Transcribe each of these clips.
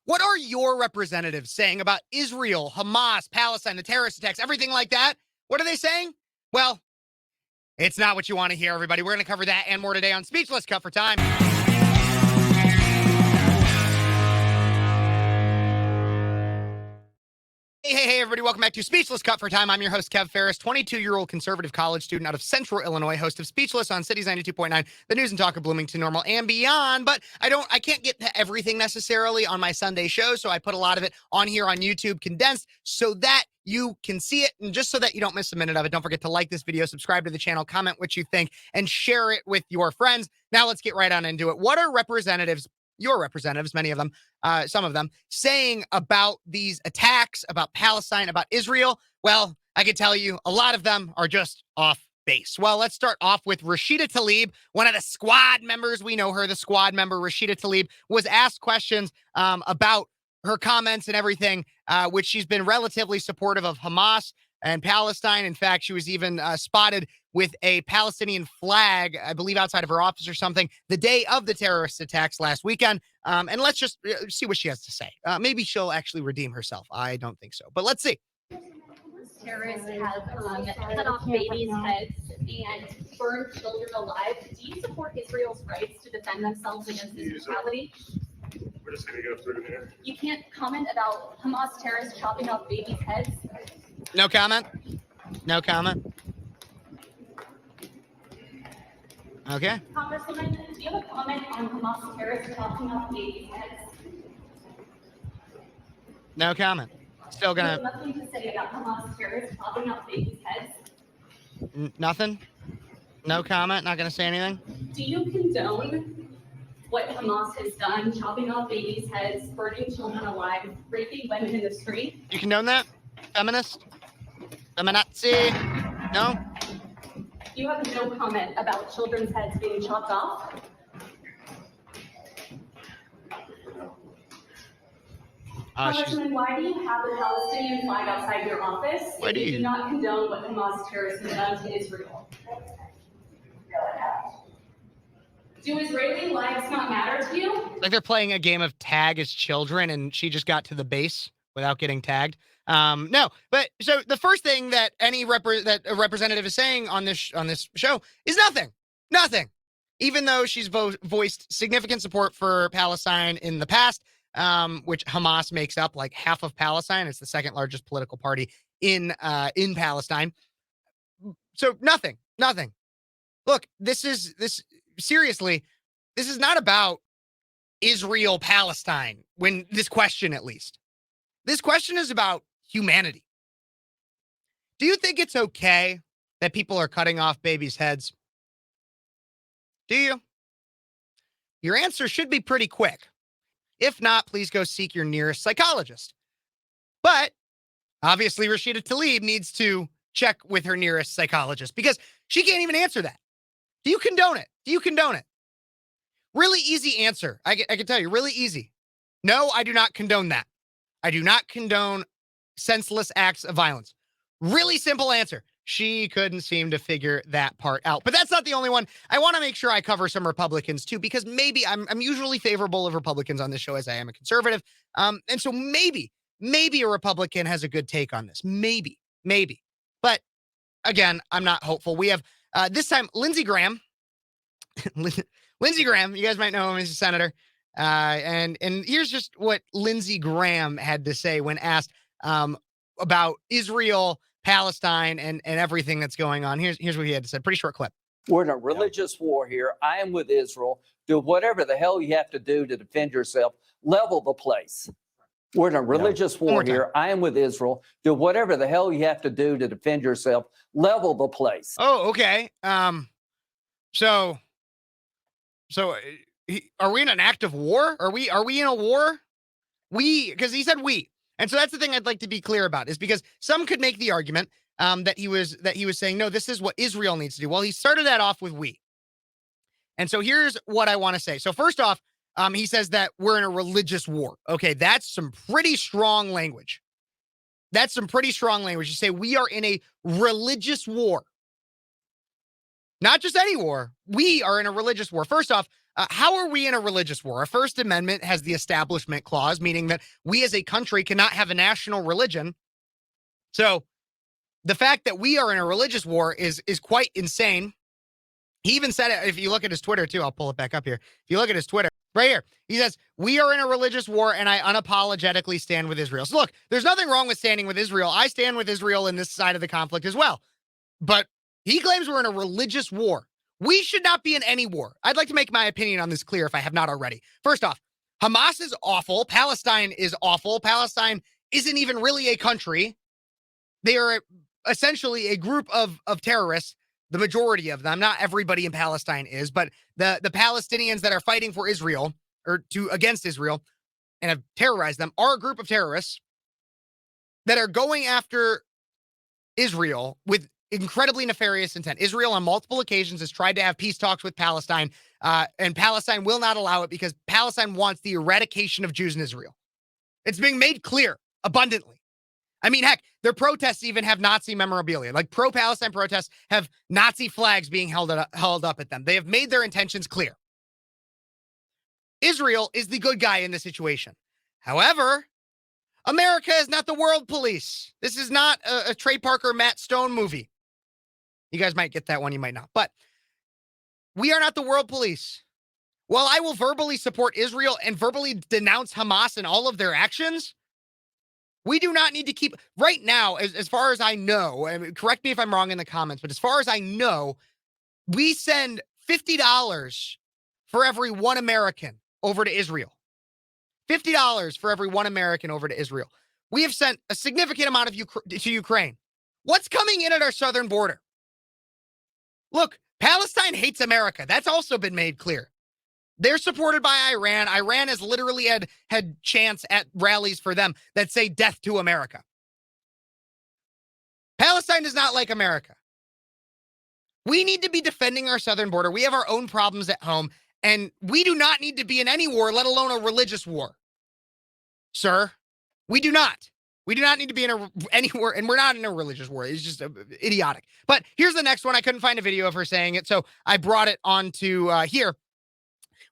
What are your representatives saying about Israel, Hamas, Palestine, the terrorist attacks, everything like that? What are they saying? Well, it's not what you want to hear, everybody. We're going to cover that and more today on Speechless Cut for Time. Hey, everybody. Welcome back to Speechless Cut for Time. I'm your host, Kev Phares, 22-year-old conservative college student out of Central Illinois, host of Speechless on Cities 92.9, the news and talk of Bloomington, Normal, and beyond. But I can't get to everything necessarily on my Sunday show, so I put a lot of it on here on YouTube condensed so that you can see it. And just so that you don't miss a minute of it, don't forget to like this video, subscribe to the channel, comment what you think, and share it with your friends. Now let's get right on into it. What are your representatives, many of them, some of them, saying about these attacks, about Palestine, about Israel? Well, I can tell you a lot of them are just off base. Well, let's start off with Rashida Tlaib, one of the squad members. We know her, the squad member, Rashida Tlaib, was asked questions about her comments and everything, which she's been relatively supportive of Hamas and Palestine. In fact, she was even spotted with a Palestinian flag, I believe outside of her office or something, the day of the terrorist attacks last weekend. And let's just see what she has to say. Maybe she'll actually redeem herself. I don't think so, but let's see. Terrorists have cut off babies' heads and burned children alive. Do you support Israel's rights to defend themselves against this brutality? We're just going to go through here. You can't comment about Hamas terrorists chopping off babies' heads? No comment? No comment? Okay. Congresswoman, do you have a comment on Hamas terrorists chopping off babies' heads? No comment. Still You have gonna... nothing to say about Hamas terrorists chopping off babies' heads? Nothing? No comment? Not gonna say anything? Do you condone what Hamas has done, chopping off babies' heads, burning children alive, raping women in the street? You condone that? Feminist? Feminazi? No? You have no comment about children's heads being chopped off? Congressman, why do you have a Palestinian flag outside your office if you do not condone what Hamas terrorists have done to Israel? Do Israeli lives not matter to you? Like they're playing a game of tag as children and she just got to the base without getting tagged. No, but so the first thing that that a representative is saying on this show is nothing. Even though she's voiced significant support for Palestine in the past, which Hamas makes up like half of Palestine. It's the second largest political party in Palestine. So nothing. Look, seriously, this is not about Israel Palestine. When this question, at least, this question is about humanity. Do you think it's okay that people are cutting off babies' heads? Do you? Your answer should be pretty quick. If not, please go seek your nearest psychologist. But obviously, Rashida Tlaib needs to check with her nearest psychologist because she can't even answer that. Do you condone it? Really easy answer. I can tell you, really easy. No, I do not condone that. I do not condone senseless acts of violence. Really simple answer. She couldn't seem to figure that part out. But that's not the only one. I want to make sure I cover some Republicans too, because maybe I'm usually favorable of Republicans on this show as I am a conservative. And so maybe a Republican has a good take on this. Maybe. But again, I'm not hopeful. We have this time Lindsey Graham. Lindsey Graham, you guys might know him as a senator. And here's just what Lindsey Graham had to say when asked about Israel, Palestine, and everything that's going on. Here's what he had to say. Pretty short clip. We're in a religious war here. I am with Israel. Do whatever the hell you have to do to defend yourself. Level the place. We're in a religious war here. I am with Israel. Do whatever the hell you have to do to defend yourself. Level the place. Oh, okay. So are we in an active war? Are we in a war? Because he said we. And so that's the thing I'd like to be clear about, is because some could make the argument that he was saying, no, this is what Israel needs to do. Well, he started that off with we. And so here's what I want to say. So first off, he says that we're in a religious war. Okay, that's some pretty strong language. You say we are in a religious war. Not just any war. We are in a religious war. First off, How are we in a religious war? Our First Amendment has the Establishment Clause, meaning that we as a country cannot have a national religion. So the fact that we are in a religious war is quite insane. He even said it, if you look at his Twitter too, I'll pull it back up here. If you look at his Twitter, right here, he says, we are in a religious war and I unapologetically stand with Israel. So look, there's nothing wrong with standing with Israel. I stand with Israel in this side of the conflict as well. But he claims we're in a religious war. We should not be in any war. I'd like to make my opinion on this clear if I have not already. First off, Hamas is awful. Palestine is awful. Palestine isn't even really a country. They are essentially a group of terrorists. The majority of them, not everybody in Palestine is, but the Palestinians that are fighting for Israel or against Israel and have terrorized them are a group of terrorists that are going after Israel with incredibly nefarious intent. Israel on multiple occasions has tried to have peace talks with Palestine, and Palestine will not allow it because Palestine wants the eradication of Jews in Israel. It's being made clear abundantly. I mean, heck, their protests even have Nazi memorabilia. Like pro-Palestine protests have Nazi flags being held up at them. They have made their intentions clear. Israel is the good guy in this situation. However, America is not the world police. This is not a Trey Parker, Matt Stone movie. You guys might get that one, you might not. But we are not the world police. While I will verbally support Israel and verbally denounce Hamas and all of their actions, we do not need to keep, right now, as far as I know, I mean, correct me if I'm wrong in the comments, but as far as I know, we send $50 for every one American over to Israel. $50 for every one American over to Israel. We have sent a significant amount to Ukraine. What's coming in at our southern border? Look, Palestine hates America. That's also been made clear. They're supported by Iran. Iran has literally had chants at rallies for them that say death to America. Palestine does not like America. We need to be defending our southern border. We have our own problems at home, and we do not need to be in any war, let alone a religious war. Sir, we do not. We do not need to be in any war, and we're not in a religious war. It's just idiotic. But here's the next one. I couldn't find a video of her saying it, so I brought it onto here.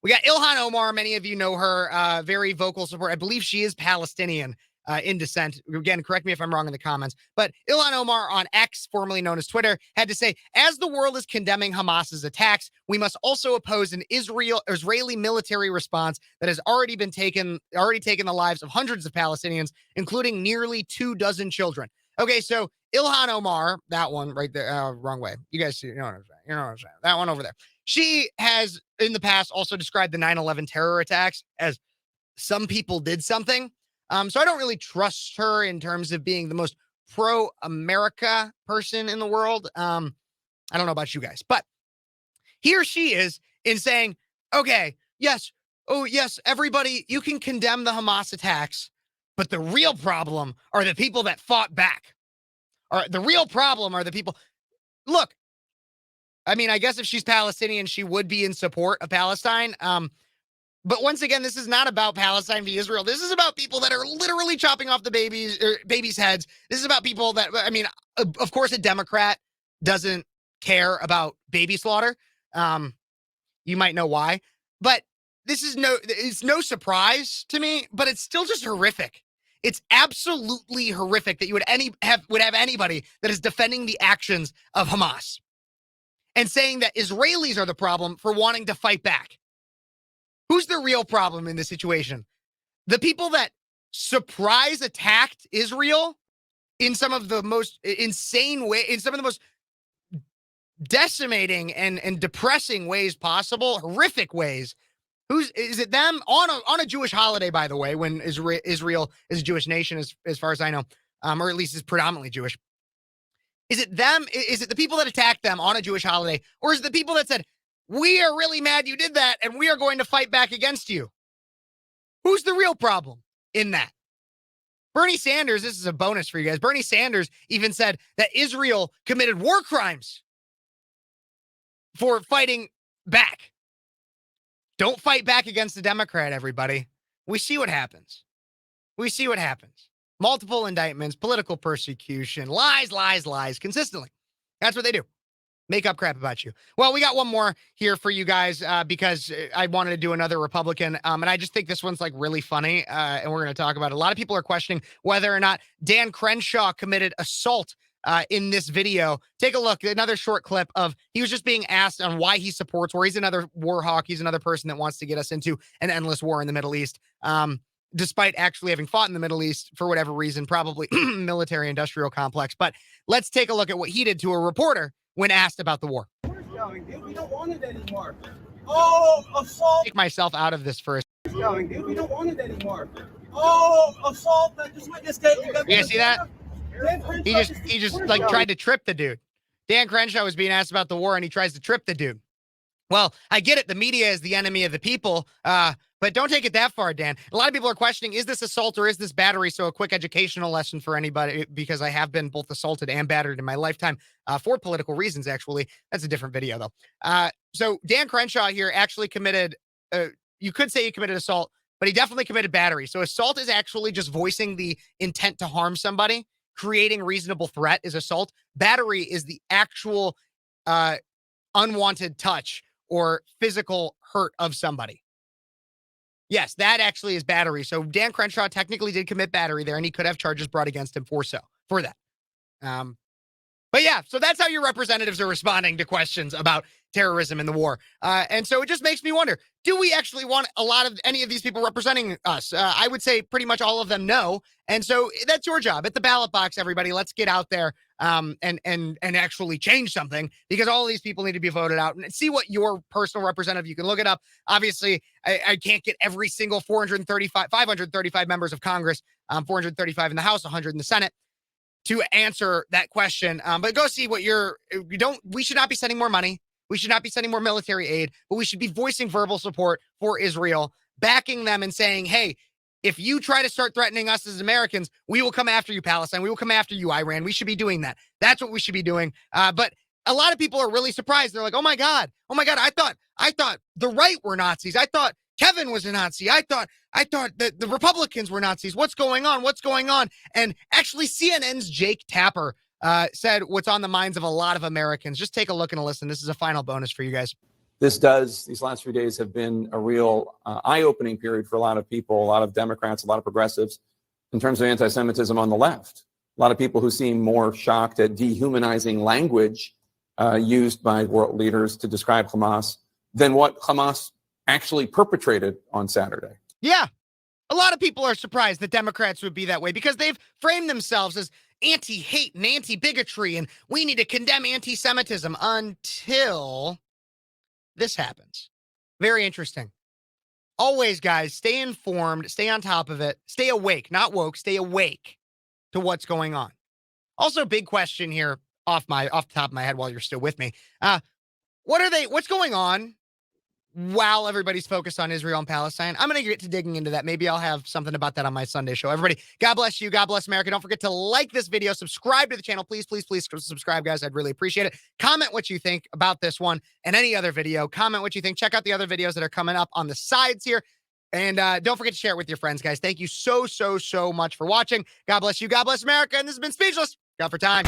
We got Ilhan Omar. Many of you know her, very vocal support. I believe she is Palestinian in descent. Again, correct me if I'm wrong in the comments. But Ilhan Omar on X, formerly known as Twitter, had to say, as the world is condemning Hamas's attacks, we must also oppose an Israeli military response that has already taken the lives of hundreds of Palestinians, including nearly 24 children. Okay, so Ilhan Omar, that one right there, wrong way. You guys see, you know what I'm saying. You know what I'm saying. That one over there. She has, in the past, also described the 9/11 terror attacks as some people did something. So I don't really trust her in terms of being the most pro-America person in the world. I don't know about you guys, but here she is in saying, okay, yes, oh, yes, everybody, you can condemn the Hamas attacks, but the real problem are the people that fought back. Or the real problem are the people. Look, I mean, I guess if she's Palestinian, she would be in support of Palestine. But once again, this is not about Palestine v. Israel. This is about people that are literally chopping off the babies' heads. This is about people that, I mean, of course, a Democrat doesn't care about baby slaughter. You might know why, but it's no surprise to me, but it's still just horrific. It's absolutely horrific that you would have anybody that is defending the actions of Hamas and saying that Israelis are the problem for wanting to fight back. Who's the real problem in this situation? The people that surprise attacked Israel in some of the most insane way, in some of the most decimating and depressing ways possible, horrific ways. Is it them on a Jewish holiday, by the way, when Israel is a Jewish nation, as far as I know, or at least is predominantly Jewish? Is it them? Is it the people that attacked them on a Jewish holiday? Or is it the people that said, we are really mad you did that and we are going to fight back against you? Who's the real problem in that? Bernie Sanders, this is a bonus for you guys. Bernie Sanders even said that Israel committed war crimes for fighting back. Don't fight back against the Democrat, everybody. We see what happens. We see what happens. Multiple indictments, political persecution, lies, consistently. That's what they do. Make up crap about you. Well, we got one more here for you guys because I wanted to do another Republican. And I just think this one's like really funny. And we're going to talk about it. A lot of people are questioning whether or not Dan Crenshaw committed assault in this video. Take a look. Another short clip of he was just being asked on why he supports war. He's another war hawk. He's another person that wants to get us into an endless war in the Middle East. Despite actually having fought in the Middle East for whatever reason, probably military industrial complex. But let's take a look at what he did to a reporter when asked about the war. We don't want it anymore. Oh, assault. Take myself out of this first. We don't want it anymore. Oh, assault. Just witness that. You guys see that? He just like tried to trip the dude. Dan Crenshaw was being asked about the war and he tries to trip the dude. Well, I get it. The media is the enemy of the people. But don't take it that far, Dan. A lot of people are questioning, is this assault or is this battery? So a quick educational lesson for anybody, because I have been both assaulted and battered in my lifetime for political reasons, actually. That's a different video, though. So Dan Crenshaw here actually committed, you could say he committed assault, but he definitely committed battery. So assault is actually just voicing the intent to harm somebody. Creating reasonable threat is assault. Battery is the actual unwanted touch or physical hurt of somebody. Yes, that actually is battery. So Dan Crenshaw technically did commit battery there, and he could have charges brought against him for that. But yeah, so that's how your representatives are responding to questions about terrorism in the war. And so it just makes me wonder, do we actually want any of these people representing us? I would say pretty much all of them no. And so that's your job at the ballot box, everybody. Let's get out there and actually change something, because all of these people need to be voted out and see what your personal representative, you can look it up. Obviously, I can't get every single 535 members of Congress, 435 in the House, 100 in the Senate, to answer that question. But go see what we should not be sending more money. We should not be sending more military aid, but we should be voicing verbal support for Israel, backing them and saying, hey, if you try to start threatening us as Americans, we will come after you, Palestine. We will come after you, Iran. We should be doing that. That's what we should be doing. But a lot of people are really surprised. They're like, oh my God, I thought the right were Nazis. I thought Kevin was a Nazi. I thought that the Republicans were Nazis. What's going on? And actually CNN's Jake Tapper said what's on the minds of a lot of Americans. Just take a look and listen. This is a final bonus for you guys. These last few days have been a real eye-opening period for a lot of people, a lot of Democrats, a lot of progressives, in terms of anti-Semitism on the left. A lot of people who seem more shocked at dehumanizing language used by world leaders to describe Hamas than what Hamas actually perpetrated on Saturday. Yeah. A lot of people are surprised that Democrats would be that way because they've framed themselves as anti-hate and anti-bigotry, and we need to condemn anti-Semitism until this happens. Very interesting. Always, guys, stay informed, stay on top of it, stay awake, not woke, stay awake to what's going on. Also, big question here off the top of my head while you're still with me. What's going on while everybody's focused on Israel and Palestine? I'm going to get to digging into that. Maybe I'll have something about that on my Sunday show. Everybody, God bless you. God bless America. Don't forget to like this video, subscribe to the channel. Please, please, please subscribe, guys. I'd really appreciate it. Comment what you think about this one and any other video. Comment what you think. Check out the other videos that are coming up on the sides here. And don't forget to share it with your friends, guys. Thank you so, so, so much for watching. God bless you. God bless America. And this has been Speechless. Got for time.